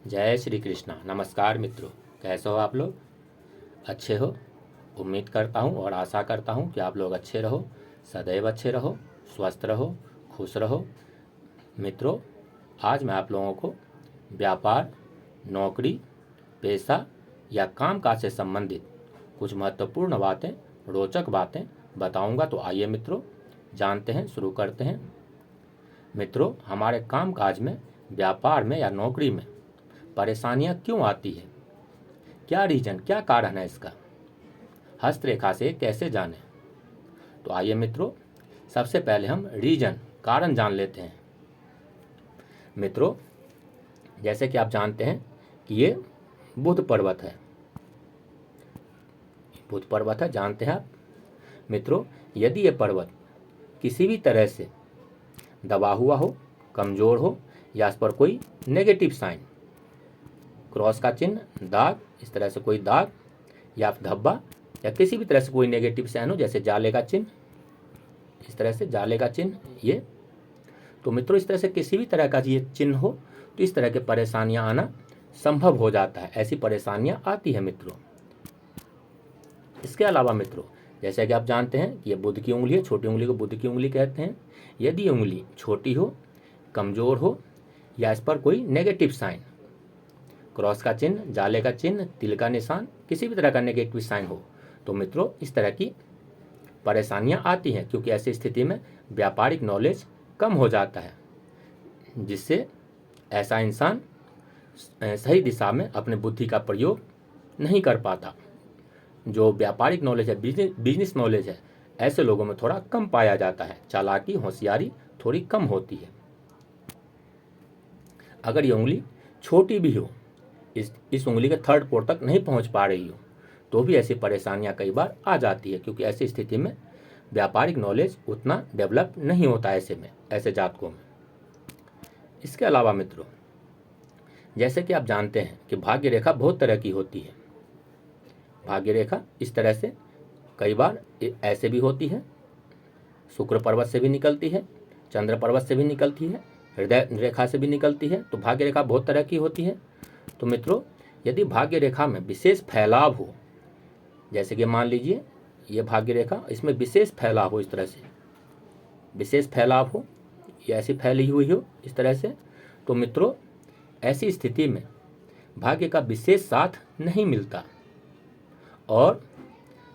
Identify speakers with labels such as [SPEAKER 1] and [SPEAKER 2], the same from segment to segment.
[SPEAKER 1] जय श्री कृष्णा। नमस्कार मित्रों, कैसे हो आप लोग? अच्छे हो? उम्मीद करता हूँ और आशा करता हूँ कि आप लोग अच्छे रहो, सदैव अच्छे रहो, स्वस्थ रहो, खुश रहो। मित्रों, आज मैं आप लोगों को व्यापार, नौकरी, पेशा या कामकाज से संबंधित कुछ महत्वपूर्ण बातें, रोचक बातें बताऊंगा। तो आइए मित्रों, जानते हैं, शुरू करते हैं। मित्रों, हमारे कामकाज में, व्यापार में या नौकरी में परेशानियां क्यों आती है? क्या रीजन, क्या कारण है इसका? हस्तरेखा से कैसे जानें? तो आइए मित्रों, सबसे पहले हम रीजन, कारण जान लेते हैं। मित्रों, जैसे कि आप जानते हैं कि ये बुध पर्वत है। बुध पर्वत है, जानते हैं आप। मित्रों, यदि ये पर्वत किसी भी तरह से दबा हुआ हो, कमज़ोर हो या इस पर कोई नेगेटिव साइन, क्रॉस का चिन्ह, दाग, इस तरह से कोई दाग या धब्बा या किसी भी तरह से कोई नेगेटिव साइन हो, जैसे जाले का चिन्ह, इस तरह से जाले का चिन्ह, ये तो मित्रों इस तरह से किसी भी तरह का ये चिन्ह हो तो इस तरह के परेशानियां आना संभव हो जाता है। ऐसी परेशानियां आती है मित्रों। इसके अलावा मित्रों, जैसे कि आप जानते हैं कि ये बुध की उंगली है, छोटी उंगली को बुध की उंगली कहते हैं। यदि उंगली छोटी हो, कमज़ोर हो या इस पर कोई नेगेटिव साइन, क्रॉस का चिन्ह, जाले का चिन्ह, तिल का निशान, किसी भी तरह का नेगेटिव साइन हो, तो मित्रों इस तरह की परेशानियां आती हैं, क्योंकि ऐसी स्थिति में व्यापारिक नॉलेज कम हो जाता है, जिससे ऐसा इंसान सही दिशा में अपने बुद्धि का प्रयोग नहीं कर पाता। जो व्यापारिक नॉलेज है, बिजनेस नॉलेज है, ऐसे लोगों में थोड़ा कम पाया जाता है। चालाकी, होशियारी थोड़ी कम होती है। अगर ये उंगली छोटी भी हो, इस उंगली के थर्ड पोर तक नहीं पहुंच पा रही हो, तो भी ऐसी परेशानियां कई बार आ जाती है, क्योंकि ऐसी स्थिति में व्यापारिक नॉलेज उतना डेवलप नहीं होता ऐसे में, ऐसे जातकों में। इसके अलावा मित्रों, जैसे कि आप जानते हैं कि भाग्य रेखा बहुत तरह की होती है। भाग्य रेखा इस तरह से कई बार ऐसे भी होती है, शुक्र पर्वत से भी निकलती है, चंद्र पर्वत से भी निकलती है, हृदय रेखा से भी निकलती है। तो भाग्य रेखा बहुत तरह की होती है। तो मित्रों, यदि भाग्य रेखा में विशेष फैलाव हो, जैसे कि मान लीजिए ये भाग्य रेखा, इसमें विशेष फैलाव हो, इस तरह से विशेष फैलाव हो, ये ऐसी फैली हुई हो इस तरह से, तो मित्रों ऐसी स्थिति में भाग्य का विशेष साथ नहीं मिलता, और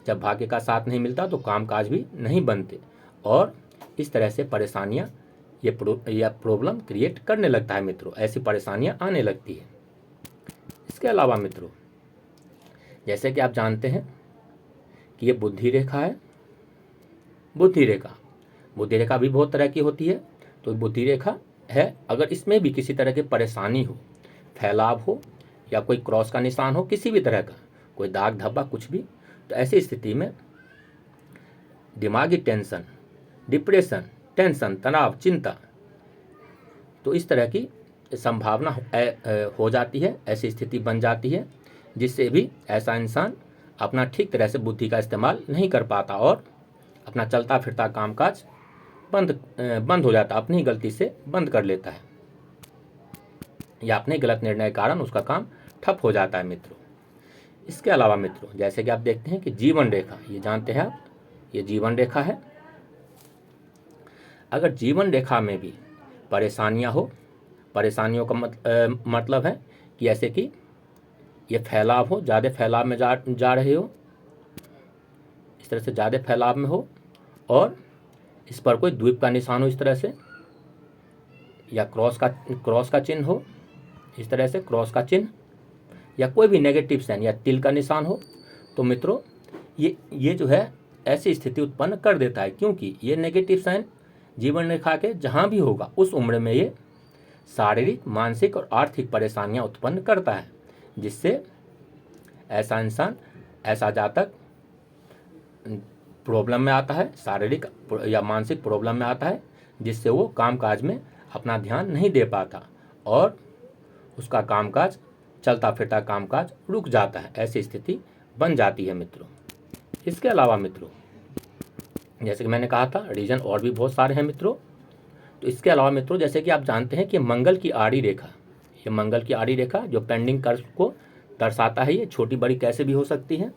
[SPEAKER 1] जब भाग्य का साथ नहीं मिलता तो कामकाज भी नहीं बनते, और इस तरह से परेशानियां ये प्रॉब्लम क्रिएट करने लगता है मित्रों। ऐसी परेशानियां आने लगती है। इसके अलावा मित्रों, जैसे कि आप जानते हैं कि ये बुद्धि रेखा है। बुद्धि रेखा भी बहुत तरह की होती है। तो बुद्धि रेखा है, अगर इसमें भी किसी तरह की परेशानी हो, फैलाव हो या कोई क्रॉस का निशान हो, किसी भी तरह का कोई दाग धब्बा कुछ भी, तो ऐसी स्थिति में दिमागी टेंशन, डिप्रेशन, टेंशन, तनाव, चिंता, तो इस तरह की संभावना हो जाती है, ऐसी स्थिति बन जाती है, जिससे भी ऐसा इंसान अपना ठीक तरह से बुद्धि का इस्तेमाल नहीं कर पाता और अपना चलता फिरता कामकाज बंद हो जाता, अपनी गलती से बंद कर लेता है, या अपने गलत निर्णय के कारण उसका काम ठप हो जाता है मित्रों। इसके अलावा मित्रों, जैसे कि आप देखते हैं कि जीवन रेखा, ये जानते हैं आप, ये जीवन रेखा है। अगर जीवन रेखा में भी परेशानियां हो, परेशानियों का मतलब है कि ऐसे कि ये फैलाव हो, ज़्यादा फैलाव में जा रहे हो, इस तरह से ज़्यादा फैलाव में हो, और इस पर कोई द्वीप का निशान हो इस तरह से, या क्रॉस का चिन्ह हो, इस तरह से क्रॉस का चिन्ह, या कोई भी नेगेटिव साइन या तिल का निशान हो, तो मित्रों ये जो है ऐसी स्थिति उत्पन्न कर देता है, क्योंकि ये नेगेटिव साइन जीवन रेखा के जहाँ भी होगा उस उम्र में ये शारीरिक, मानसिक और आर्थिक परेशानियां उत्पन्न करता है, जिससे ऐसा इंसान, ऐसा जातक प्रॉब्लम में आता है, शारीरिक या मानसिक प्रॉब्लम में आता है, जिससे वो कामकाज में अपना ध्यान नहीं दे पाता और उसका कामकाज, चलता फिरता कामकाज रुक जाता है। ऐसी स्थिति बन जाती है मित्रों। इसके अलावा मित्रों, जैसे कि मैंने कहा था, रीजन और भी बहुत सारे हैं मित्रों। तो इसके अलावा मित्रों, जैसे कि आप जानते हैं कि मंगल की आड़ी रेखा, ये मंगल की आड़ी रेखा जो पेंडिंग कर्व को दर्शाता है, ये छोटी बड़ी कैसे भी हो सकती है।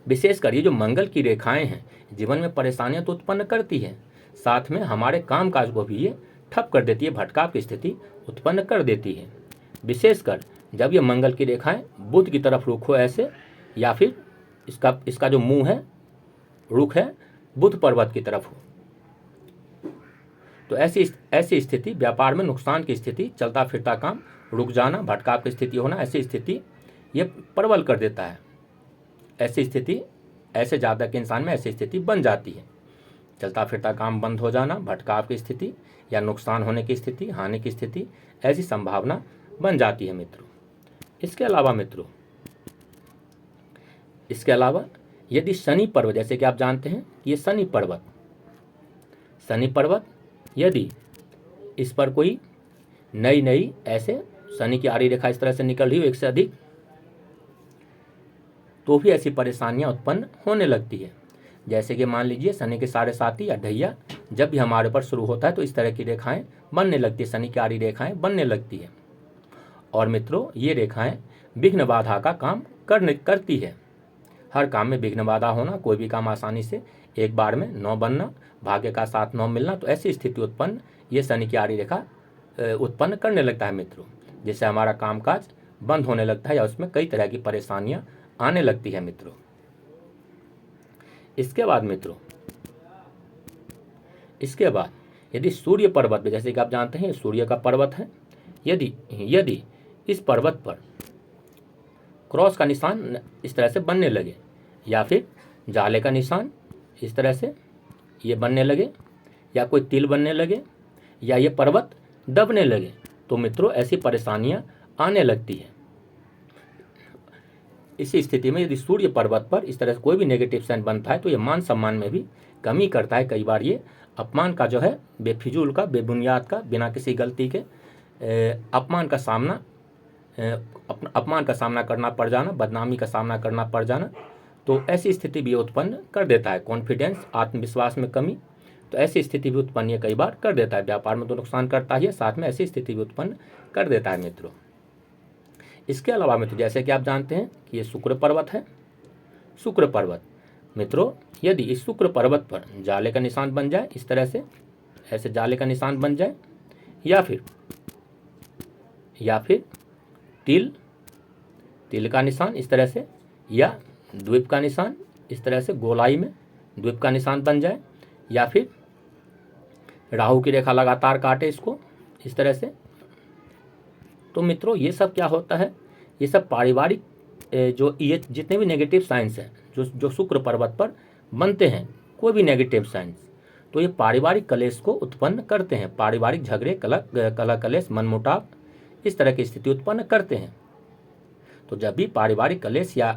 [SPEAKER 1] विशेषकर ये जो मंगल की रेखाएं हैं जीवन में परेशानियां तो उत्पन्न करती है, साथ में हमारे कामकाज को भी ये ठप कर देती है, भटकाव की स्थिति उत्पन्न कर देती है। विशेषकर जब ये मंगल की रेखाएं बुध की तरफ रुख हो ऐसे, या फिर इसका जो मुंह है, रुख है, बुध पर्वत की तरफ हो, तो ऐसी स्थिति व्यापार में नुकसान की स्थिति, चलता फिरता काम रुक जाना, भटकाव की स्थिति होना, ऐसी स्थिति ये प्रबल कर देता है। ऐसी स्थिति, ऐसे जातक इंसान में ऐसी स्थिति बन जाती है। चलता फिरता काम बंद हो जाना, भटकाव की स्थिति या नुकसान होने की स्थिति, हानि की स्थिति, ऐसी संभावना बन जाती है मित्रों। इसके अलावा यदि शनि पर्वत, जैसे कि आप जानते हैं कि ये शनि पर्वत यदि इस पर कोई नई ऐसे शनि की आड़ी रेखा इस तरह से निकल रही हो एक से अधिक, तो भी ऐसी परेशानियां उत्पन्न होने लगती है। जैसे कि मान लीजिए शनि के 7.5 या ढैया जब भी हमारे ऊपर शुरू होता है तो इस तरह की रेखाएं बनने लगती है, शनि की आड़ी रेखाएं बनने लगती है। और मित्रों, ये रेखाएं विघ्न बाधा का काम करती है। हर काम में विघ्न बाधा होना, कोई भी काम आसानी से एक बार में 9 बनना, भाग्य का साथ 9 मिलना, तो ऐसी स्थिति उत्पन्न ये शनि की आड़ी रेखा उत्पन्न करने लगता है मित्रों, जिससे हमारा कामकाज बंद होने लगता है या उसमें कई तरह की परेशानियां आने लगती है मित्रों। इसके बाद यदि सूर्य पर्वत में, जैसे कि आप जानते हैं सूर्य का पर्वत है, यदि इस पर्वत पर क्रॉस का निशान इस तरह से बनने लगे या फिर जाले का निशान इस तरह से ये बनने लगे या कोई तिल बनने लगे या ये पर्वत दबने लगे, तो मित्रों ऐसी परेशानियां आने लगती है। इसी स्थिति में यदि सूर्य पर्वत पर इस तरह से कोई भी नेगेटिव साइन बनता है तो ये मान सम्मान में भी कमी करता है। कई बार ये अपमान का जो है, बेफिजूल का, बेबुनियाद का, बिना किसी गलती के अपमान का सामना करना पड़ जाना, बदनामी का सामना करना पड़ जाना, तो ऐसी स्थिति भी उत्पन्न कर देता है। कॉन्फिडेंस, आत्मविश्वास में कमी, तो ऐसी स्थिति भी उत्पन्न ये कई बार कर देता है। व्यापार में तो नुकसान करता ही है, साथ में ऐसी स्थिति भी उत्पन्न कर देता है मित्रों। इसके अलावा मित्रों, जैसे कि आप जानते हैं कि ये शुक्र पर्वत है। शुक्र पर्वत मित्रों, यदि इस शुक्र पर्वत पर जाले का निशान बन जाए इस तरह से, ऐसे जाले का निशान बन जाए, या फिर तिल का निशान इस तरह से, या द्वीप का निशान इस तरह से गोलाई में द्वीप का निशान बन जाए, या फिर राहु की रेखा लगातार काटे इसको इस तरह से, तो मित्रों ये सब क्या होता है, ये सब पारिवारिक जो ये जितने भी नेगेटिव साइंस हैं जो शुक्र पर्वत पर बनते हैं, कोई भी नेगेटिव साइंस, तो ये पारिवारिक कलेश को उत्पन्न करते हैं। पारिवारिक झगड़े, कलह कलेश, मनमुटाव, इस तरह की स्थिति उत्पन्न करते हैं। तो जब भी पारिवारिक कलेश या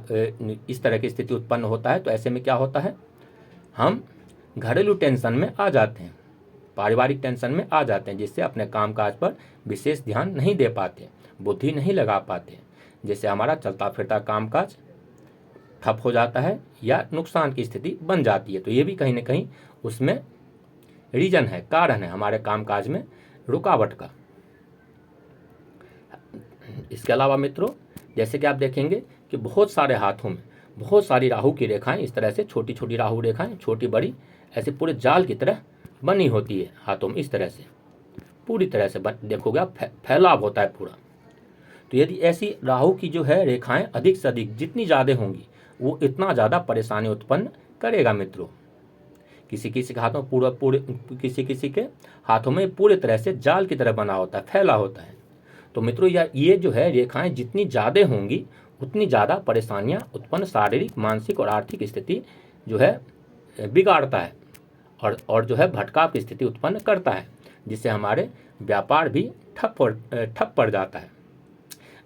[SPEAKER 1] इस तरह की स्थिति उत्पन्न होता है तो ऐसे में क्या होता है, हम घरेलू टेंशन में आ जाते हैं, पारिवारिक टेंशन में आ जाते हैं, जिससे अपने कामकाज पर विशेष ध्यान नहीं दे पाते, बुद्धि नहीं लगा पाते, जिससे हमारा चलता फिरता कामकाज ठप हो जाता है या नुकसान की स्थिति बन जाती है। तो ये भी कहीं ना कहीं उसमें रीजन है, कारण है हमारे कामकाज में रुकावट का। इसके अलावा मित्रों, जैसे कि आप देखेंगे कि बहुत सारे हाथों में बहुत सारी राहु की रेखाएं इस तरह से, छोटी छोटी राहु रेखाएं, छोटी बड़ी, ऐसे पूरे जाल की तरह बनी होती है हाथों में, इस तरह से पूरी तरह से देखोगे आप, फैलाव होता है पूरा। तो यदि ऐसी राहु की जो है रेखाएं अधिक से अधिक जितनी ज़्यादा होंगी वो इतना ज़्यादा परेशानी उत्पन्न करेगा मित्रों। किसी किसी के हाथों किसी के हाथों में पूरे तरह से जाल की तरह बना होता है, फैला होता है। तो मित्रों ये जो है रेखाएं जितनी ज़्यादा होंगी उतनी ज़्यादा परेशानियां उत्पन्न, शारीरिक, मानसिक और आर्थिक स्थिति जो है बिगाड़ता है और जो है भटकाव की स्थिति उत्पन्न करता है, जिससे हमारे व्यापार भी ठप पड़ जाता है।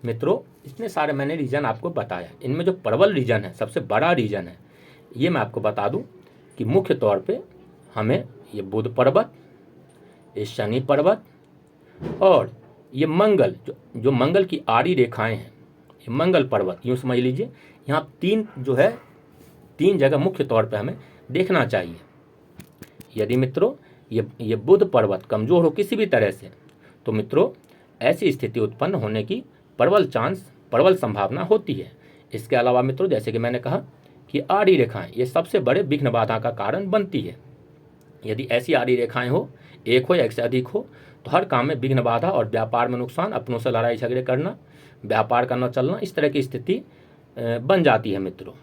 [SPEAKER 1] मित्रों, इतने सारे मैंने रीजन आपको बताया, इनमें जो प्रबल रीजन है, सबसे बड़ा रीजन है, ये मैं आपको बता दूं कि मुख्य तौर पे हमें ये बुध पर्वत, ये शनि पर्वत और ये मंगल, जो मंगल की आड़ी रेखाएं हैं, ये मंगल पर्वत, यूँ समझ लीजिए, यहाँ तीन जगह मुख्य तौर पे हमें देखना चाहिए। यदि मित्रों ये बुध पर्वत कमज़ोर हो किसी भी तरह से, तो मित्रों ऐसी स्थिति उत्पन्न होने की प्रबल संभावना होती है। इसके अलावा मित्रों, जैसे कि मैंने कहा कि आड़ी रेखाएं ये सबसे बड़े विघ्न बाधा का कारण बनती है। यदि ऐसी आड़ी रेखाएं हो, एक हो या एक से अधिक हो, तो हर काम में विघ्न बाधा और व्यापार में नुकसान, अपनों से लड़ाई झगड़े करना, व्यापार का न चलना, इस तरह की स्थिति बन जाती है मित्रों।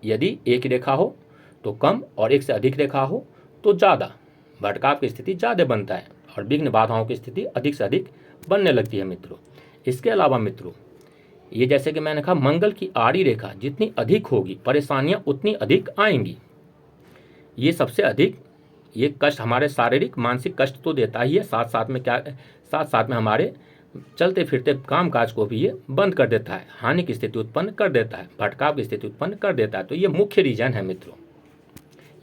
[SPEAKER 1] यदि एक रेखा हो तो कम और एक से अधिक रेखा हो तो ज़्यादा, भटकाव की स्थिति ज़्यादा बनता है और विघ्न बाधाओं की स्थिति अधिक से अधिक बनने लगती है मित्रों। इसके अलावा मित्रों, ये जैसे कि मैंने कहा, मंगल की आड़ी रेखा जितनी अधिक होगी परेशानियां उतनी अधिक आएंगी। ये सबसे अधिक ये कष्ट हमारे शारीरिक मानसिक कष्ट तो देता ही है, साथ साथ में हमारे चलते फिरते काम काज को भी ये बंद कर देता है, हानि की स्थिति उत्पन्न कर देता है, भटकाव की स्थिति उत्पन्न कर देता है। तो ये मुख्य रीजन है मित्रों,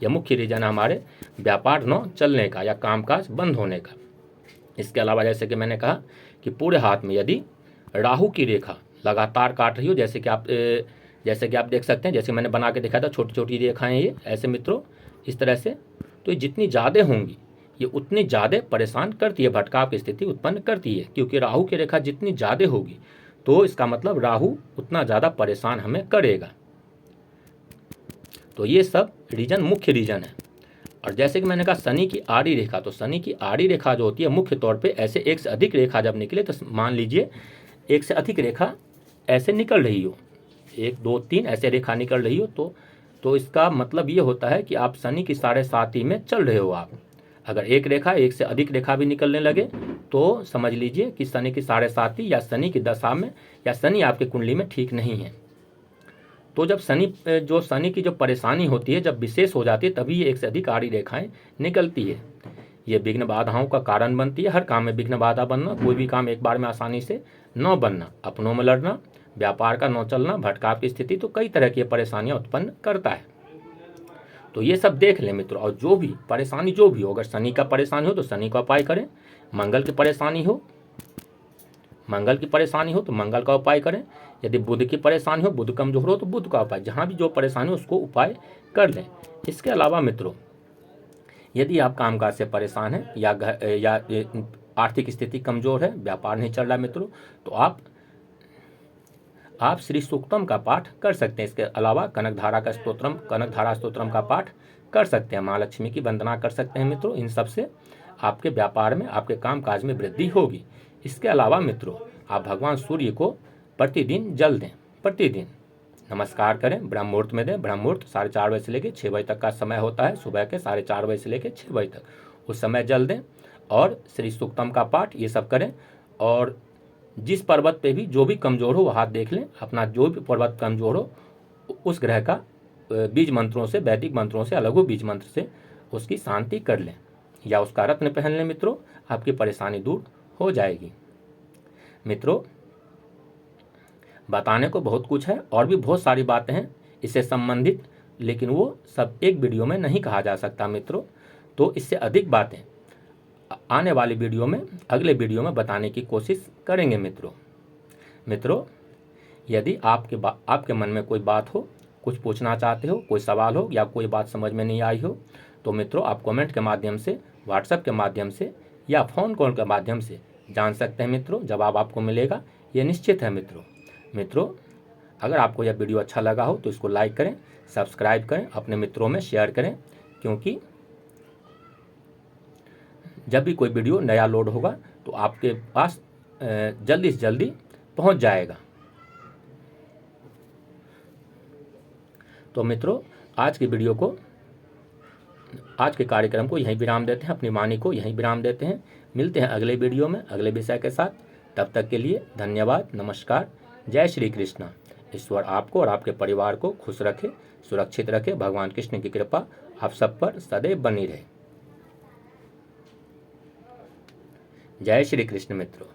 [SPEAKER 1] यह मुख्य रीजन है हमारे व्यापार न चलने का या कामकाज बंद होने का। इसके अलावा जैसे कि मैंने कहा कि पूरे हाथ में यदि राहु की रेखा लगातार काट रही हो, जैसे कि आप देख सकते हैं, जैसे मैंने बना के दिखाया था, छोटी छोटी रेखाएं ये ऐसे मित्रों, इस तरह से, तो ये जितनी ज़्यादा होंगी ये उतनी ज़्यादा परेशान करती है, भटकाव की स्थिति उत्पन्न करती है। क्योंकि राहु की रेखा जितनी ज़्यादा होगी तो इसका मतलब राहु उतना ज़्यादा परेशान हमें करेगा। तो ये सब रीजन मुख्य रीजन है। और जैसे कि मैंने कहा शनि की आड़ी रेखा, तो शनि की आड़ी रेखा जो होती है मुख्य तौर पे ऐसे एक से अधिक रेखा जब निकले, तो मान लीजिए एक से अधिक रेखा ऐसे निकल रही हो, 1 2 3 ऐसे रेखा निकल रही हो, तो इसका मतलब ये होता है कि आप शनि की 7.5 में चल रहे हो। आप अगर एक से अधिक रेखा भी निकलने लगे तो समझ लीजिए कि शनि की 7.5 या शनि की दशा में या शनि आपके कुंडली में ठीक नहीं है। तो जब शनि की जो परेशानी होती है जब विशेष हो जाती है, तभी ये एक से अधिक आड़ी रेखाएं निकलती है। ये विघ्न बाधाओं का कारण बनती है। हर काम में विघ्न बाधा बनना, कोई भी काम एक बार में आसानी से न बनना, अपनों में लड़ना, व्यापार का न चलना, भटकाव की स्थिति, तो कई तरह की परेशानियां उत्पन्न करता है। तो ये सब देख लें मित्रों। और जो भी परेशानी जो भी हो, अगर शनि का परेशानी हो तो शनि का उपाय करें, मंगल की परेशानी हो तो मंगल का उपाय करें, यदि बुध की परेशानी हो, बुध कमजोर हो तो बुध का उपाय, जहाँ भी जो परेशानी हो उसको उपाय कर लें। इसके अलावा मित्रों, यदि आप कामकाज से परेशान हैं या आर्थिक स्थिति कमजोर है, व्यापार नहीं चल रहा मित्रों, तो आप श्री सूक्तम का पाठ कर सकते हैं। इसके अलावा कनकधारा स्तोत्रम का पाठ कर सकते हैं, महालक्ष्मी की वंदना कर सकते हैं मित्रों। इन सब से आपके व्यापार में, आपके कामकाज में वृद्धि होगी। इसके अलावा मित्रों, आप भगवान सूर्य को प्रतिदिन जल दें, प्रतिदिन नमस्कार करें, ब्रह्म मुहूर्त में दें। ब्रह्म मुहूर्त 4:30 बजे से लेकर 6 बजे तक का समय होता है, सुबह के 4:30 बजे से लेकर 6 बजे तक, उस समय जल दें और श्री सूक्तम का पाठ ये सब करें। और जिस पर्वत पे भी जो भी कमज़ोर हो वो हाथ देख लें, अपना जो भी पर्वत कमज़ोर हो उस ग्रह का बीज मंत्रों से, वैदिक मंत्रों से, लघु बीज मंत्र से उसकी शांति कर लें या उसका रत्न पहन लें मित्रों, आपकी परेशानी दूर हो जाएगी। मित्रों, बताने को बहुत कुछ है और भी बहुत सारी बातें हैं इससे संबंधित, लेकिन वो सब एक वीडियो में नहीं कहा जा सकता मित्रों। तो इससे अधिक बातें आने वाली वीडियो में, अगले वीडियो में बताने की कोशिश करेंगे मित्रों। यदि आपके मन में कोई बात हो, कुछ पूछना चाहते हो, कोई सवाल हो या कोई बात समझ में नहीं आई हो, तो मित्रों आप कमेंट के माध्यम से, व्हाट्सएप के माध्यम से या फ़ोन कॉल के माध्यम से जान सकते हैं मित्रों। जवाब आपको मिलेगा, ये निश्चित है मित्रों। अगर आपको यह वीडियो अच्छा लगा हो तो इसको लाइक करें, सब्सक्राइब करें, अपने मित्रों में शेयर करें, क्योंकि जब भी कोई वीडियो नया लोड होगा तो आपके पास जल्दी से जल्दी पहुंच जाएगा। तो मित्रों, आज के कार्यक्रम को यहीं विराम देते हैं, अपनी वाणी को यहीं विराम देते हैं। मिलते हैं अगले वीडियो में अगले विषय के साथ। तब तक के लिए धन्यवाद, नमस्कार, जय श्री कृष्ण। ईश्वर आपको और आपके परिवार को खुश रखे, सुरक्षित रखे। भगवान कृष्ण की कृपा आप सब पर सदैव बनी रहे। जय श्री कृष्ण मित्रों।